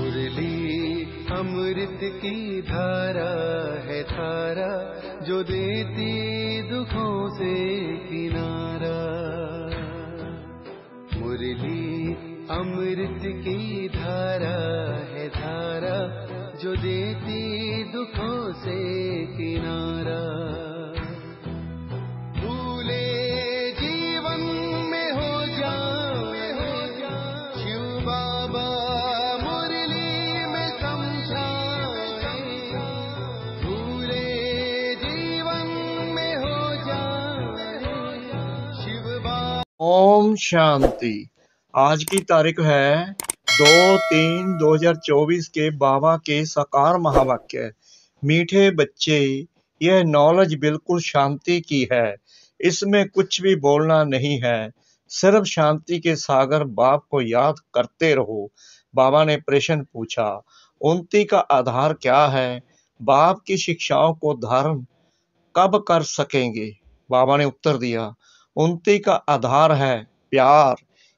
मुरली अमृत की धारा है धारा, जो देती दुखों से किनारा। मुरली अमृत की धारा है धारा, जो देती दुखों से किनारा। भूले जीवन में हो जाए शिव बाबा मुरली में समझाए। भूले जीवन में हो जाए शिव बाबा। ओम शांति। आज की तारीख है 2/3/2024 के बाबा के साकार महावाक्य। मीठे बच्चे, यह नॉलेज बिल्कुल शांति की है, इसमें कुछ भी बोलना नहीं है, सिर्फ शांति के सागर बाप को याद करते रहो। बाबा ने प्रश्न पूछा, उन्नति का आधार क्या है? बाप की शिक्षाओं को धारण कब कर सकेंगे? बाबा ने उत्तर दिया, उन्नति का आधार है प्यार।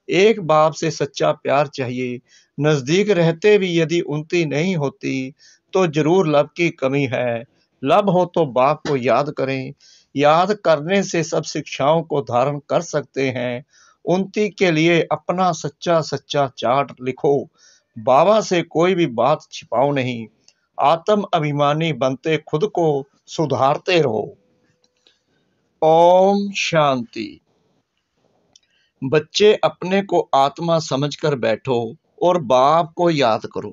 एक बाप से सच्चा प्यार चाहिए। नजदीक रहते भी यदि उन्नति नहीं होती तो जरूर लब की कमी है। लब हो तो बाप को याद करें। याद करने से सब शिक्षाओं को धारण कर सकते हैं। उन्नति के लिए अपना सच्चा सच्चा चार्ट लिखो। बाबा से कोई भी बात छिपाओ नहीं। आत्म अभिमानी बनते खुद को सुधारते रहो। ओम शांति। बच्चे, अपने को आत्मा समझकर बैठो और बाप को याद करो।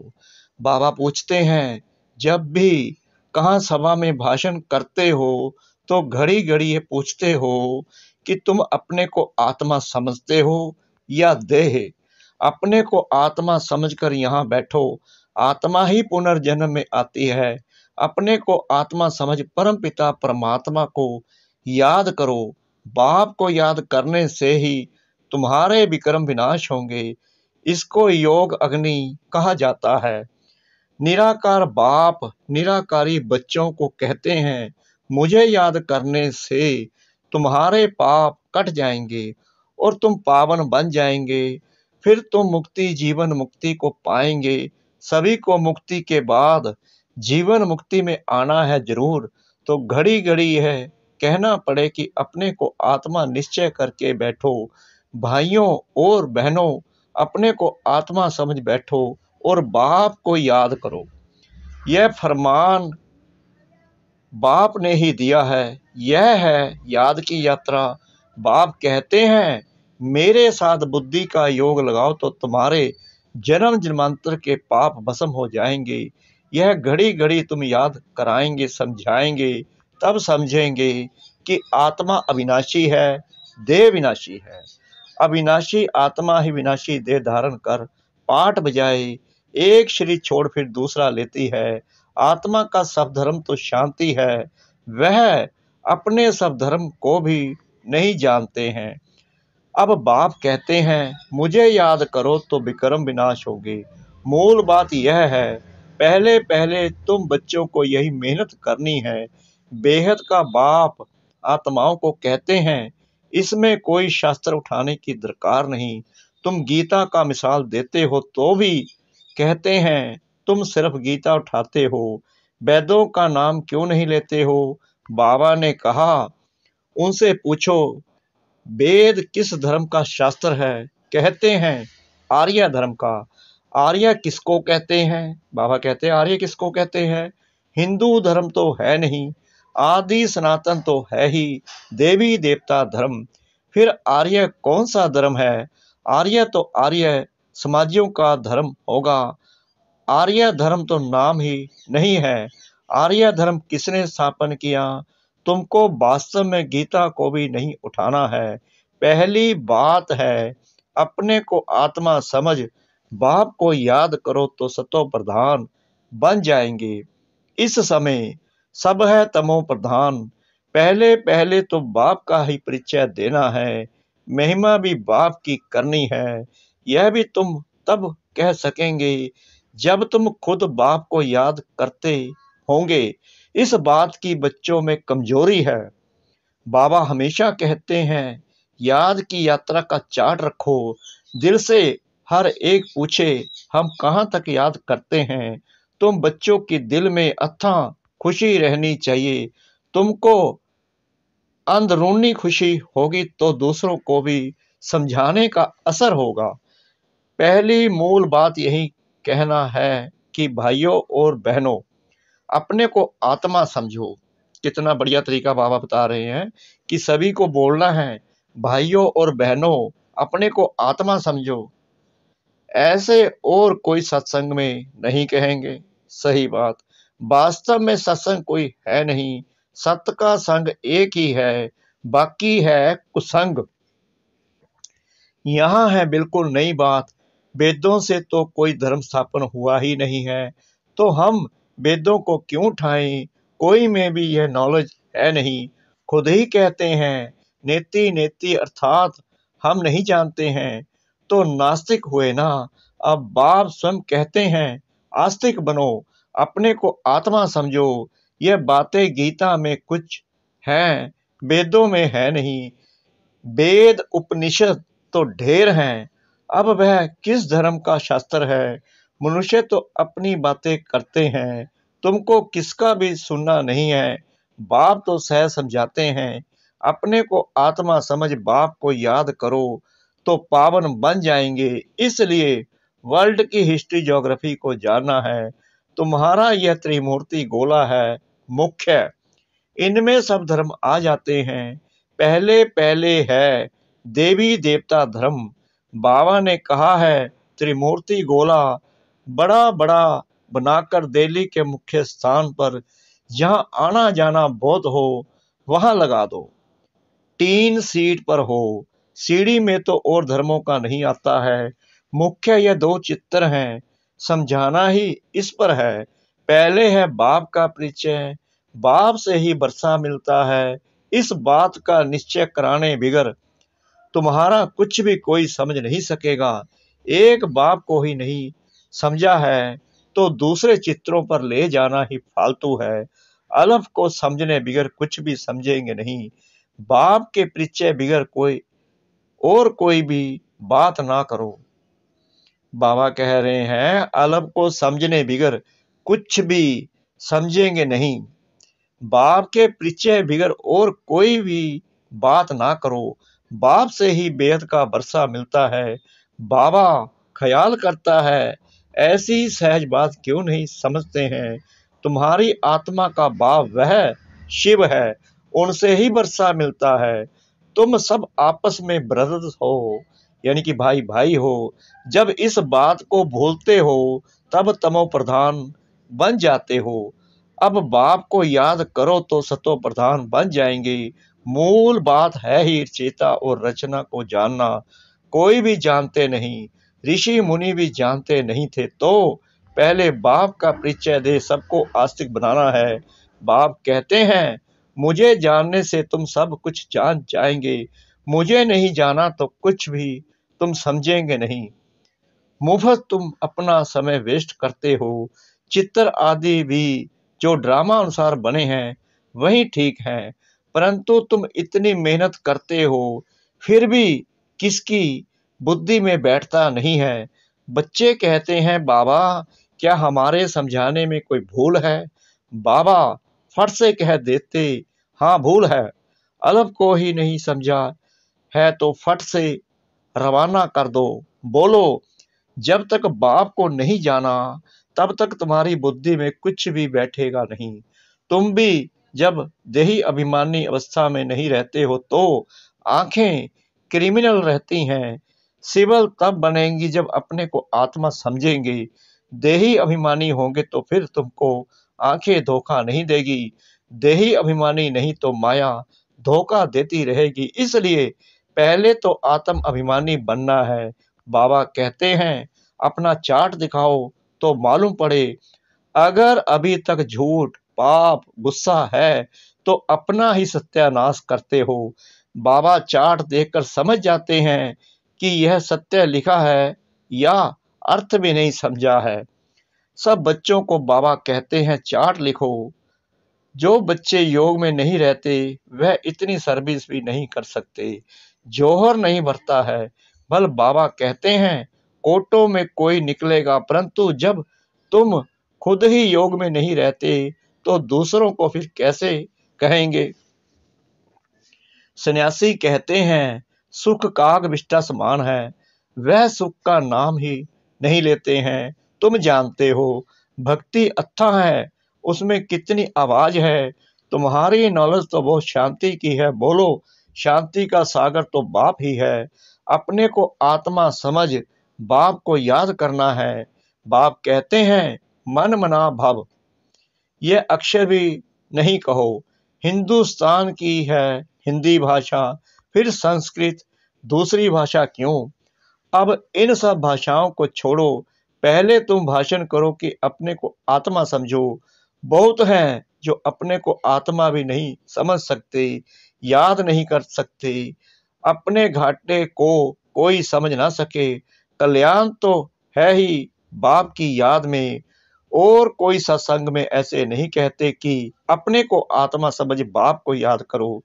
बाबा पूछते हैं, जब भी कहाँ सभा में भाषण करते हो तो घड़ी घड़ी ये पूछते हो कि तुम अपने को आत्मा समझते हो या देह? अपने को आत्मा समझकर यहाँ बैठो। आत्मा ही पुनर्जन्म में आती है। अपने को आत्मा समझ परम पिता परमात्मा को याद करो। बाप को याद करने से ही तुम्हारे विक्रम विनाश होंगे। इसको योग अग्नि कहा जाता है। निराकार बाप निराकारी बच्चों को कहते हैं, मुझे याद करने से तुम्हारे पाप कट जाएंगे और तुम पावन बन जाएंगे। फिर तुम मुक्ति जीवन मुक्ति को पाएंगे। सभी को मुक्ति के बाद जीवन मुक्ति में आना है जरूर, तो घड़ी घड़ी है कहना पड़े कि अपने को आत्मा निश्चय करके बैठो। भाइयों और बहनों, अपने को आत्मा समझ बैठो और बाप को याद करो। यह फरमान बाप ने ही दिया है। यह है याद की यात्रा। बाप कहते हैं, मेरे साथ बुद्धि का योग लगाओ तो तुम्हारे जन्म जन्मांतर के पाप भस्म हो जाएंगे। यह घड़ी घड़ी तुम याद कराएंगे, समझाएंगे, तब समझेंगे कि आत्मा अविनाशी है, देह विनाशी है। अविनाशी आत्मा ही विनाशी देह धारण कर पाठ बजाए। एक शरीर छोड़ फिर दूसरा लेती है। आत्मा का सब धर्म तो शांति है। वह अपने सब धर्म को भी नहीं जानते हैं। अब बाप कहते हैं, मुझे याद करो तो विक्रम विनाश होगे। मूल बात यह है, पहले पहले तुम बच्चों को यही मेहनत करनी है। बेहद का बाप आत्माओं को कहते हैं, इसमें कोई शास्त्र उठाने की दरकार नहीं। तुम गीता का मिसाल देते हो तो भी कहते हैं, तुम सिर्फ गीता उठाते हो, वेदों का नाम क्यों नहीं लेते हो? बाबा ने कहा, उनसे पूछो वेद किस धर्म का शास्त्र है? कहते हैं आर्य धर्म का। आर्य किसको कहते हैं? बाबा कहते हैं, आर्य किसको कहते हैं? हिंदू धर्म तो है नहीं, आदि सनातन तो है ही, देवी देवता धर्म। फिर आर्य कौन सा धर्म है? आर्य तो आर्य समाजियों का धर्म होगा। आर्य धर्म तो नाम ही नहीं है। आर्य धर्म किसने स्थापन किया? तुमको वास्तव में गीता को भी नहीं उठाना है। पहली बात है, अपने को आत्मा समझ बाप को याद करो तो सतो प्रधान बन जाएंगे। इस समय सब है तमो प्रधान। पहले पहले तो बाप का ही परिचय देना है। महिमा भी बाप की करनी है। यह भी तुम तब कह सकेंगे जब तुम खुद बाप को याद करते होंगे। इस बात की बच्चों में कमजोरी है। बाबा हमेशा कहते हैं, याद की यात्रा का चार्ट रखो। दिल से हर एक पूछे, हम कहाँ तक याद करते हैं। तुम बच्चों के दिल में अथाह खुशी रहनी चाहिए। तुमको अंदरूनी खुशी होगी तो दूसरों को भी समझाने का असर होगा। पहली मूल बात यही कहना है कि भाइयों और बहनों, अपने को आत्मा समझो। कितना बढ़िया तरीका बाबा बता रहे हैं कि सभी को बोलना है, भाइयों और बहनों, अपने को आत्मा समझो। ऐसे और कोई सत्संग में नहीं कहेंगे। सही बात। वास्तव में सत्संग कोई है नहीं। सत्य का संग एक ही है, बाकी है कुसंग। यहाँ है बिल्कुल नई बात। वेदों से तो कोई धर्म स्थापन हुआ ही नहीं है, तो हम वेदों को क्यों उठाएं। कोई में भी यह नॉलेज है नहीं। खुद ही कहते हैं नेति नेति, अर्थात हम नहीं जानते हैं, तो नास्तिक हुए ना। अब बाप स्वयं कहते हैं आस्तिक बनो, अपने को आत्मा समझो। यह बातें गीता में कुछ हैं, वेदों में है नहीं। वेद उपनिषद तो ढेर हैं, अब वह किस धर्म का शास्त्र है। मनुष्य तो अपनी बातें करते हैं, तुमको किसका भी सुनना नहीं है। बाप तो सहज समझाते हैं, अपने को आत्मा समझ बाप को याद करो तो पावन बन जाएंगे। इसलिए वर्ल्ड की हिस्ट्री ज्योग्राफी को जानना है। तुम्हारा यह त्रिमूर्ति गोला है मुख्य, इनमें सब धर्म आ जाते हैं। पहले पहले है देवी देवता धर्म। बाबा ने कहा है त्रिमूर्ति गोला बड़ा बड़ा बनाकर दिल्ली के मुख्य स्थान पर, जहां आना जाना बहुत हो वहां लगा दो। 3 सीट पर हो, सीढ़ी में तो और धर्मों का नहीं आता है। मुख्य यह 2 चित्र हैं, समझाना ही इस पर है। पहले है बाप का परिचय, बाप से ही वर्षा मिलता है। इस बात का निश्चय कराने बिगर तुम्हारा कुछ भी कोई समझ नहीं सकेगा। एक बाप को ही नहीं समझा है तो दूसरे चित्रों पर ले जाना ही फालतू है। अलफ को समझने बिगर कुछ भी समझेंगे नहीं। बाप के परिचय बिगर कोई भी बात ना करो। बाबा कह रहे हैं अलफ को समझने बिगर कुछ भी समझेंगे नहीं। बाप के परिचय बिगर और कोई भी बात ना करो। बाप से ही बेहद का वर्षा मिलता है। बाबा ख्याल करता है, ऐसी सहज बात क्यों नहीं समझते हैं। तुम्हारी आत्मा का बाप वह शिव है, उनसे ही वर्षा मिलता है। तुम सब आपस में ब्रदर्स हो, यानी कि भाई भाई हो। जब इस बात को भूलते हो तब तमो प्रधान बन जाते हो। अब बाप को याद करो तो सतो प्रधान बन जाएंगे। मूल बात है ही चेता और रचना को जानना। कोई भी जानते नहीं, ऋषि मुनि भी जानते नहीं थे, तो पहले बाप का परिचय दे सबको आस्तिक बनाना है। बाप कहते हैं मुझे जानने से तुम सब कुछ जान जाएंगे, मुझे नहीं जाना तो कुछ भी तुम समझेंगे नहीं। मुफ्त तुम अपना समय वेस्ट करते हो। चित्र आदि भी जो ड्रामा अनुसार बने हैं वही ठीक हैं, परंतु तुम इतनी मेहनत करते हो फिर भी किसकी बुद्धि में बैठता नहीं है। बच्चे कहते हैं बाबा क्या हमारे समझाने में कोई भूल है। बाबा फट से कह देते हाँ भूल है। अलग को ही नहीं समझा है तो फट से रवाना कर दो। बोलो जब तक बाप को नहीं जाना तब तक तुम्हारी बुद्धि में कुछ भी बैठेगा नहीं। तुम भी जब देही अभिमानी अवस्था में नहीं रहते हो तो आंखें क्रिमिनल रहती हैं। सिविल तब बनेंगी जब अपने को आत्मा समझेंगे। देही अभिमानी होंगे तो फिर तुमको आंखें धोखा नहीं देगी। देही अभिमानी नहीं तो माया धोखा देती रहेगी। इसलिए पहले तो आत्म अभिमानी बनना है। बाबा कहते हैं अपना चार्ट दिखाओ तो मालूम पड़े। अगर अभी तक झूठ पाप गुस्सा है तो अपना ही सत्यानाश करते हो। बाबा चार्ट देखकर समझ जाते हैं कि यह सत्य लिखा है या अर्थ भी नहीं समझा है। सब बच्चों को बाबा कहते हैं चार्ट लिखो। जो बच्चे योग में नहीं रहते वह इतनी सर्विस भी नहीं कर सकते। जोहर नहीं भरता है। बल बाबा कहते हैं कोटों में कोई निकलेगा, परंतु जब तुम खुद ही योग में नहीं रहते तो दूसरों को फिर कैसे कहेंगे। सन्यासी कहते हैं सुख काग विष्ठा समान है, वह सुख का नाम ही नहीं लेते हैं। तुम जानते हो भक्ति अथाह है, उसमें कितनी आवाज है। तुम्हारी नॉलेज तो बहुत शांति की है, बोलो शांति का सागर तो बाप ही है। अपने को आत्मा समझ बाप को याद करना है। बाप कहते हैं मन मना भव, ये अक्षर भी नहीं कहो। हिंदुस्तान की है हिंदी भाषा, फिर संस्कृत, दूसरी भाषा क्यों। अब इन सब भाषाओं को छोड़ो, पहले तुम भाषण करो कि अपने को आत्मा समझो। बहुत हैं जो अपने को आत्मा भी नहीं समझ सकते, याद नहीं कर सकते। अपने घाटे को कोई समझ ना सके, कल्याण तो है ही बाप की याद में। और कोई सत्संग में ऐसे नहीं कहते कि अपने को आत्मा समझ बाप को याद करो।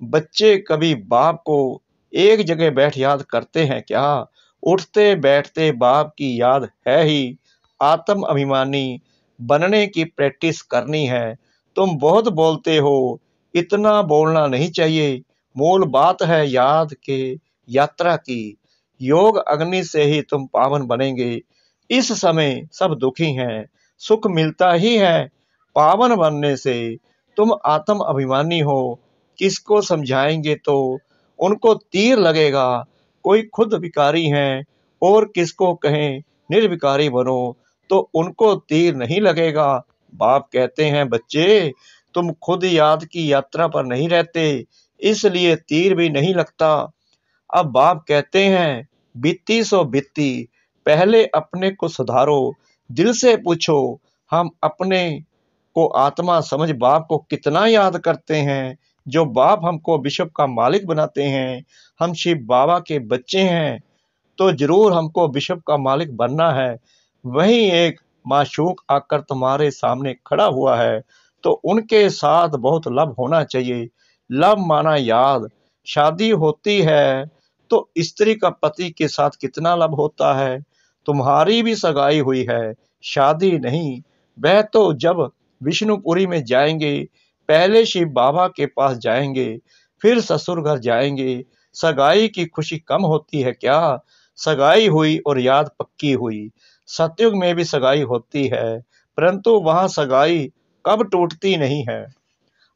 बच्चे कभी बाप को एक जगह बैठ याद करते हैं क्या। उठते बैठते बाप की याद है ही। आत्म अभिमानी बनने की प्रैक्टिस करनी है। तुम बहुत बोलते हो, इतना बोलना नहीं चाहिए। मूल बात है याद के यात्रा की। योग अग्नि से ही तुम पावन बनेंगे। इस समय सब दुखी हैं, सुख मिलता ही है पावन बनने से। तुम आत्म अभिमानी हो, किसको समझाएंगे तो उनको तीर लगेगा। कोई खुद विकारी हैं और किसको कहें निर्विकारी बनो तो उनको तीर नहीं लगेगा। बाप कहते हैं बच्चे तुम खुद याद की यात्रा पर नहीं रहते, इसलिए तीर भी नहीं लगता। अब बाप कहते हैं बीती सो बीती, पहले अपने को सुधारो। दिल से पूछो हम अपने को आत्मा समझ बाप को कितना याद करते हैं। जो बाप हमको विश्व का मालिक बनाते हैं, हम शिव बाबा के बच्चे हैं, तो जरूर हमको विश्व का मालिक बनना है। वहीं एक माशूक आकर तुम्हारे सामने खड़ा हुआ है, तो उनके साथ बहुत लब होना चाहिए। लब माना याद। शादी होती है तो स्त्री का पति के साथ कितना लब होता है। तुम्हारी भी सगाई हुई है, शादी नहीं। वह तो जब विष्णुपुरी में जाएंगे, पहले शिव बाबा के पास जाएंगे, फिर ससुर घर जाएंगे। सगाई की खुशी कम होती है क्या। सगाई हुई और याद पक्की हुई। सतयुग में भी सगाई होती है, परंतु वहां सगाई कब टूटती नहीं है,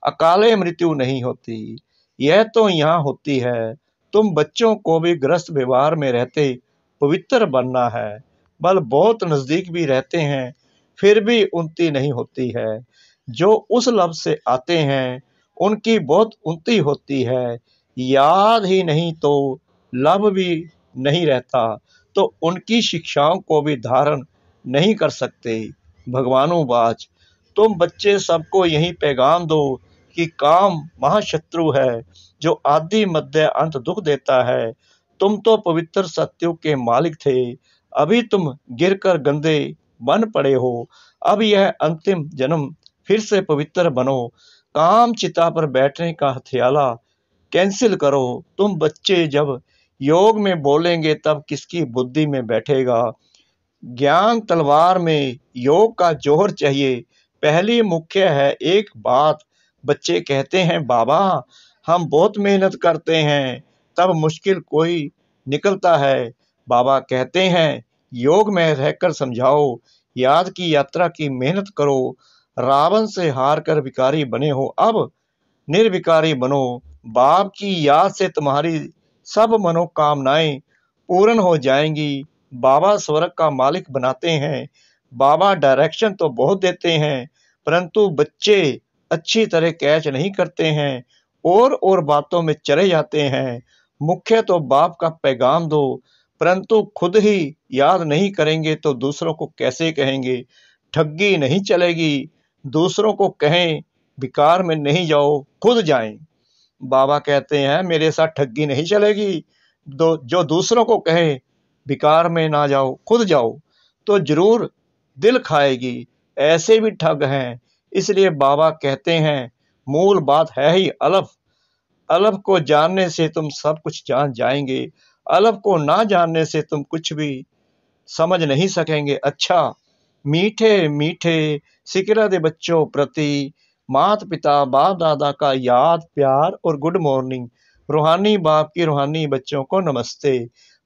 अकाले मृत्यु नहीं होती। यह तो यहाँ होती है। तुम बच्चों को भी गृहस्थ व्यवहार में रहते पवित्र बनना है। बल बहुत नजदीक भी रहते हैं, फिर भी उन्नति नहीं होती है। जो उस लब से आते हैं उनकी बहुत उन्नति होती है। याद ही नहीं तो लब भी नहीं रहता, तो उनकी शिक्षाओं को भी धारण नहीं कर सकते। भगवानुवाच तुम बच्चे सबको यही पैगाम दो कि काम महाशत्रु है, जो आदि मध्य अंत दुख देता है। तुम तो पवित्र सत्युग के मालिक थे, अभी तुम गिरकर गंदे बन पड़े हो। अब यह अंतिम जन्म फिर से पवित्र बनो। काम चिता पर बैठने का हथियाला कैंसिल करो। तुम बच्चे जब योग में बोलेंगे तब किसकी बुद्धि में बैठेगा। ज्ञान तलवार में योग का जोहर चाहिए। पहली मुख्य है एक बात। बच्चे कहते हैं बाबा हम बहुत मेहनत करते हैं, तब मुश्किल कोई निकलता है। बाबा कहते हैं योग में रहकर समझाओ, याद की यात्रा की मेहनत करो। रावण से हार कर विकारी बने हो, अब निर्विकारी बनो। बाप की याद से तुम्हारी सब मनोकामनाएं पूर्ण हो जाएंगी। बाबा स्वर्ग का मालिक बनाते हैं। बाबा डायरेक्शन तो बहुत देते हैं, परंतु बच्चे अच्छी तरह कैच नहीं करते हैं और बातों में चले जाते हैं। मुख्य तो बाप का पैगाम दो, परंतु खुद ही याद नहीं करेंगे तो दूसरों को कैसे कहेंगे। ठगी नहीं चलेगी, दूसरों को कहें विकार में नहीं जाओ, खुद जाएं। बाबा कहते हैं मेरे साथ ठगी नहीं चलेगी। जो दूसरों को कहे विकार में ना जाओ, खुद जाओ, तो जरूर दिल खाएगी। ऐसे भी ठग हैं, इसलिए बाबा कहते हैं मूल बात है ही अलफ। अलफ को जानने से तुम सब कुछ जान जाएंगे, अलफ को ना जानने से तुम कुछ भी समझ नहीं सकेंगे। अच्छा, मीठे मीठे सिकरा दे बच्चों प्रति माता पिता बाप दादा का याद प्यार और गुड मॉर्निंग। रूहानी बाप की रूहानी बच्चों को नमस्ते।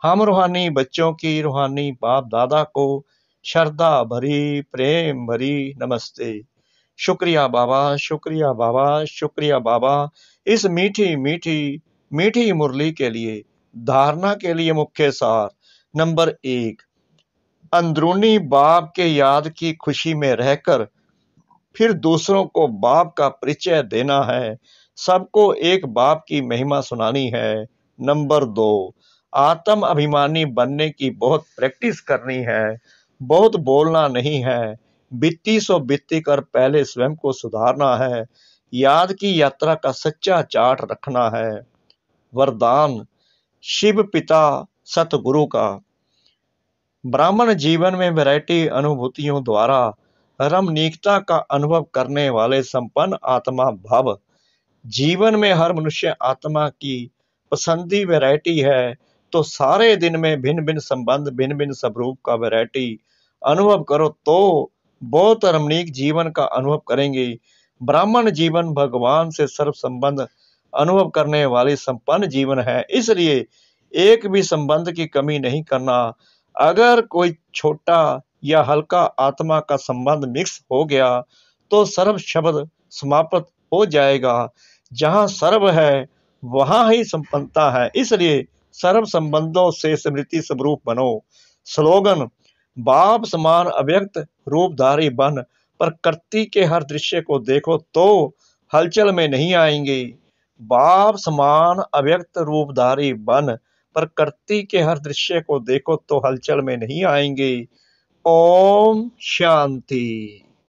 हम रूहानी बच्चों की रूहानी बाप दादा को श्रद्धा भरी प्रेम भरी नमस्ते। शुक्रिया बाबा, शुक्रिया बाबा, शुक्रिया बाबा इस मीठी मीठी मीठी मुरली के लिए। धारणा के लिए मुख्य सार। नंबर 1, अंदरूनी बाप के याद की खुशी में रहकर फिर दूसरों को बाप का परिचय देना है। सबको एक बाप की महिमा सुनानी है। नंबर 2, आत्म अभिमानी बनने की बहुत प्रैक्टिस करनी है। बहुत बोलना नहीं है। बीती सो बीती कर पहले स्वयं को सुधारना है। याद की यात्रा का सच्चा चार्ट रखना है। वरदान शिव पिता सतगुरु का। ब्राह्मण जीवन में वैरायटी अनुभूतियों द्वारा रमणीकता का अनुभव करने वाले संपन्न आत्मा भव। जीवन में हर मनुष्य आत्मा की पसंदी वैरायटी है, तो सारे दिन में भिन्न भिन्न संबंध भिन्न भिन्न स्वरूप का वैरायटी अनुभव करो तो बहुत रमणीक जीवन का अनुभव करेंगे। ब्राह्मण जीवन भगवान से सर्व संबंध अनुभव करने वाली संपन्न जीवन है, इसलिए एक भी संबंध की कमी नहीं करना। अगर कोई छोटा या हल्का आत्मा का संबंध मिक्स हो गया तो सर्व शब्द समाप्त हो जाएगा। जहां सर्व है वहां ही संपन्नता है, इसलिए सर्व संबंधों से स्मृति स्वरूप बनो। स्लोगन बाप समान अव्यक्त रूपधारी बन, प्रकृति के हर दृश्य को देखो तो हलचल में नहीं आएंगे। बाप समान अव्यक्त रूपधारी बन, प्रकृति के हर दृश्य को देखो तो हलचल में नहीं आएंगे। ओम शांति।